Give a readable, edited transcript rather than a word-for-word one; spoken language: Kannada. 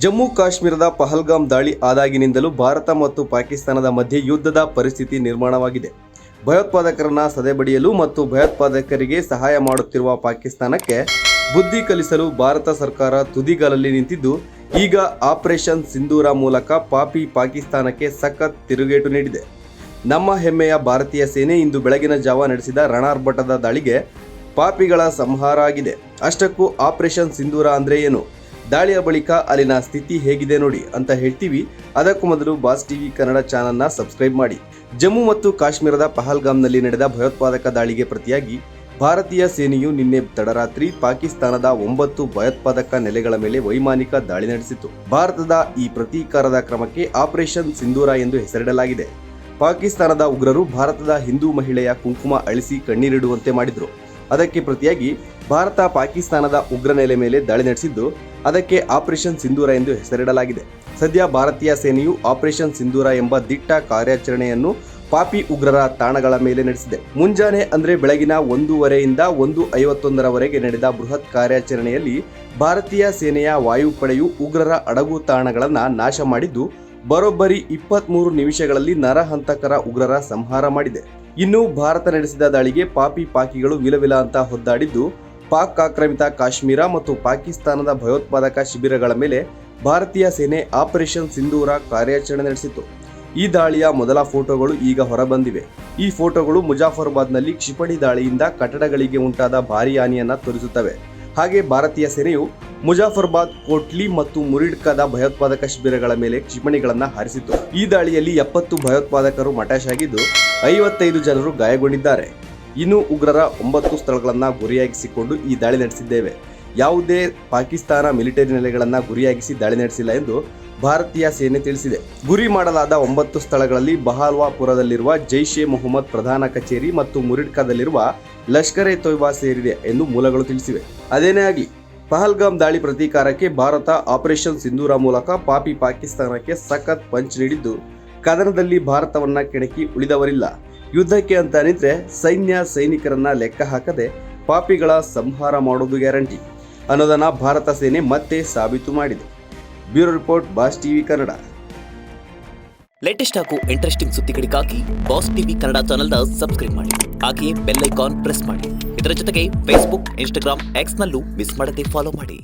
ಜಮ್ಮು ಕಾಶ್ಮೀರದ ಪಹಲ್ಗಾಮ್ ದಾಳಿ ಆದಾಗಿನಿಂದಲೂ ಭಾರತ ಮತ್ತು ಪಾಕಿಸ್ತಾನದ ಮಧ್ಯೆ ಯುದ್ಧದ ಪರಿಸ್ಥಿತಿ ನಿರ್ಮಾಣವಾಗಿದೆ. ಭಯೋತ್ಪಾದಕರನ್ನ ಸದೆಬಡಿಯಲು ಮತ್ತು ಭಯೋತ್ಪಾದಕರಿಗೆ ಸಹಾಯ ಮಾಡುತ್ತಿರುವ ಪಾಕಿಸ್ತಾನಕ್ಕೆ ಬುದ್ಧಿ ಕಲಿಸಲು ಭಾರತ ಸರ್ಕಾರ ತುದಿಗಾಲಲ್ಲಿ ನಿಂತಿದ್ದು, ಈಗ ಆಪರೇಷನ್ ಸಿಂಧೂರ ಮೂಲಕ ಪಾಪಿ ಪಾಕಿಸ್ತಾನಕ್ಕೆ ಸಖತ್ ತಿರುಗೇಟು ನೀಡಿದೆ. ನಮ್ಮ ಹೆಮ್ಮೆಯ ಭಾರತೀಯ ಸೇನೆ ಇಂದು ಬೆಳಗಿನ ಜಾವ ನಡೆಸಿದ ರಣಾರ್ಭಟದ ದಾಳಿಗೆ ಪಾಪಿಗಳ ಸಂಹಾರ ಆಗಿದೆ. ಅಷ್ಟಕ್ಕೂ ಆಪರೇಷನ್ ಸಿಂಧೂರ ಅಂದ್ರೆ ಏನು, ದಾಳಿಯ ಬಳಿಕ ಅಲ್ಲಿನ ಸ್ಥಿತಿ ಹೇಗಿದೆ ನೋಡಿ ಅಂತ ಹೇಳ್ತೀವಿ. ಅದಕ್ಕೂ ಮೊದಲು ಬಾಸ್ ಟಿವಿ ಕನ್ನಡ ಚಾನೆಲ್ನ ಸಬ್ಸ್ಕ್ರೈಬ್ ಮಾಡಿ. ಜಮ್ಮು ಮತ್ತು ಕಾಶ್ಮೀರದ ಪಹಲ್ಗಾಮ್ನಲ್ಲಿ ನಡೆದ ಭಯೋತ್ಪಾದಕ ದಾಳಿಗೆ ಪ್ರತಿಯಾಗಿ ಭಾರತೀಯ ಸೇನೆಯು ನಿನ್ನೆ ತಡರಾತ್ರಿ ಪಾಕಿಸ್ತಾನದ 9 ಭಯೋತ್ಪಾದಕ ನೆಲೆಗಳ ಮೇಲೆ ವೈಮಾನಿಕ ದಾಳಿ ನಡೆಸಿತು. ಭಾರತದ ಈ ಪ್ರತೀಕಾರದ ಕ್ರಮಕ್ಕೆ ಆಪರೇಷನ್ ಸಿಂಧೂರ ಎಂದು ಹೆಸರಿಡಲಾಗಿದೆ. ಪಾಕಿಸ್ತಾನದ ಉಗ್ರರು ಭಾರತದ ಹಿಂದೂ ಮಹಿಳೆಯ ಕುಂಕುಮ ಅಳಿಸಿ ಕಣ್ಣೀರಿಡುವಂತೆ ಮಾಡಿದ್ರು. ಅದಕ್ಕೆ ಪ್ರತಿಯಾಗಿ ಭಾರತ ಪಾಕಿಸ್ತಾನದ ಉಗ್ರ ನೆಲೆ ಮೇಲೆ ದಾಳಿ ನಡೆಸಿದ್ದು, ಅದಕ್ಕೆ ಆಪರೇಷನ್ ಸಿಂಧೂರ ಎಂದು ಹೆಸರಿಡಲಾಗಿದೆ. ಸದ್ಯ ಭಾರತೀಯ ಸೇನೆಯು ಆಪರೇಷನ್ ಸಿಂಧೂರ ಎಂಬ ದಿಟ್ಟ ಕಾರ್ಯಾಚರಣೆಯನ್ನು ಪಾಪಿ ಉಗ್ರರ ತಾಣಗಳ ಮೇಲೆ ನಡೆಸಿದೆ. ಮುಂಜಾನೆ ಅಂದ್ರೆ ಬೆಳಗಿನ 1:30ರಿಂದ 1:51ರವರೆಗೆ ನಡೆದ ಬೃಹತ್ ಕಾರ್ಯಾಚರಣೆಯಲ್ಲಿ ಭಾರತೀಯ ಸೇನೆಯ ವಾಯುಪಡೆಯು ಉಗ್ರರ ಅಡಗು ತಾಣಗಳನ್ನು ನಾಶ ಮಾಡಿದ್ದು, ಬರೋಬ್ಬರಿ 23 ನಿಮಿಷಗಳಲ್ಲಿ ನರಹಂತಕರ ಉಗ್ರರ ಸಂಹಾರ ಮಾಡಿದೆ. ಇನ್ನು ಭಾರತ ನಡೆಸಿದ ದಾಳಿಗೆ ಪಾಕಿಗಳು ವಿಲವಿಲ ಅಂತ ಹೊದ್ದಾಡಿದ್ದು, ಪಾಕ್ ಆಕ್ರಮಿತ ಕಾಶ್ಮೀರ ಮತ್ತು ಪಾಕಿಸ್ತಾನದ ಭಯೋತ್ಪಾದಕ ಶಿಬಿರಗಳ ಮೇಲೆ ಭಾರತೀಯ ಸೇನೆ ಆಪರೇಷನ್ ಸಿಂಧೂರ ಕಾರ್ಯಾಚರಣೆ ನಡೆಸಿತು. ಈ ದಾಳಿಯ ಮೊದಲ ಫೋಟೋಗಳು ಈಗ ಹೊರಬಂದಿವೆ. ಈ ಫೋಟೋಗಳು ಮುಜಾಫರ್ಬಾದ್ನಲ್ಲಿ ಕ್ಷಿಪಣಿ ದಾಳಿಯಿಂದ ಕಟ್ಟಡಗಳಿಗೆ ಉಂಟಾದ ಭಾರೀ ಹಾನಿಯನ್ನ ತೋರಿಸುತ್ತವೆ. ಹಾಗೆ ಭಾರತೀಯ ಸೇನೆಯು ಮುಜಾಫರ್ಬಾದ್, ಕೋಟ್ಲಿ ಮತ್ತು ಮುರಿಡ್ಕದ ಭಯೋತ್ಪಾದಕ ಶಿಬಿರಗಳ ಮೇಲೆ ಕ್ಷಿಪಣಿಗಳನ್ನು ಹಾರಿಸಿತು. ಈ ದಾಳಿಯಲ್ಲಿ 70 ಭಯೋತ್ಪಾದಕರು ಮಟಾಶಾಗಿದ್ದು, 55 ಜನರು ಗಾಯಗೊಂಡಿದ್ದಾರೆ. ಇನ್ನು ಉಗ್ರರ 9 ಸ್ಥಳಗಳನ್ನು ಗುರಿಯಾಗಿಸಿಕೊಂಡು ಈ ದಾಳಿ ನಡೆಸಿದ್ದೇವೆ. ಯಾವುದೇ ಪಾಕಿಸ್ತಾನ ಮಿಲಿಟರಿ ನೆಲೆಗಳನ್ನು ಗುರಿಯಾಗಿಸಿ ದಾಳಿ ನಡೆಸಿಲ್ಲ ಎಂದು ಭಾರತೀಯ ಸೇನೆ ತಿಳಿಸಿದೆ. ಗುರಿ ಮಾಡಲಾದ 9 ಸ್ಥಳಗಳಲ್ಲಿ ಬಹಾಲ್ವಾಪುರದಲ್ಲಿರುವ ಜೈಷ್ ಎ ಮೊಹಮ್ಮದ್ ಪ್ರಧಾನ ಕಚೇರಿ ಮತ್ತು ಮುರಿಡ್ಕಾದಲ್ಲಿರುವ ಲಷ್ಕರ್ ಎ ತೊಯ್ಬಾ ಸೇರಿದೆ ಎಂದು ಮೂಲಗಳು ತಿಳಿಸಿವೆ. ಅದೇನೇ ಆಗಲಿ, ಪಹಲ್ಗಾಮ್ ದಾಳಿ ಪ್ರತೀಕಾರಕ್ಕೆ ಭಾರತ ಆಪರೇಷನ್ ಸಿಂಧೂರ ಮೂಲಕ ಪಾಕಿಸ್ತಾನಕ್ಕೆ ಸಖತ್ ಪಂಚ್ ನೀಡಿದ್ದು, ಕದನದಲ್ಲಿ ಭಾರತವನ್ನ ಕೆಣಕಿ ಉಳಿದವರಿಲ್ಲ. ಯುದ್ಧಕ್ಕೆ ಅಂತ ನಿಂತ್ರೆ ಸೈನಿಕರನ್ನ ಲೆಕ್ಕ ಹಾಕದೆ ಪಾಪಿಗಳ ಸಂಹಾರ ಮಾಡೋದು ಗ್ಯಾರಂಟಿ ಅನ್ನೋದನ್ನ ಭಾರತ ಸೇನೆ ಮತ್ತೆ ಸಾಬೀತು ಮಾಡಿದೆ. Bureau report, boss TV Kannada. Latest ಹಾಗೂ ಇಂಟ್ರೆಸ್ಟಿಂಗ್ ಸುದ್ದಿಗಳಿಗಾಗಿ ಬಾಸ್ ಟಿವಿ ಕನ್ನಡ ಚಾನೆಲ್ನ ಸಬ್ಸ್ಕ್ರೈಬ್ ಮಾಡಿ. ಹಾಗೆಯೇ ಬೆಲ್ ಐಕಾನ್ ಪ್ರೆಸ್ ಮಾಡಿ. ಇದರ ಜೊತೆಗೆ ಫೇಸ್ಬುಕ್, ಇನ್ಸ್ಟಾಗ್ರಾಮ್, ಎಕ್ಸ್ನಲ್ಲೂ ಮಿಸ್ ಮಾಡದೆ ಫಾಲೋ ಮಾಡಿ.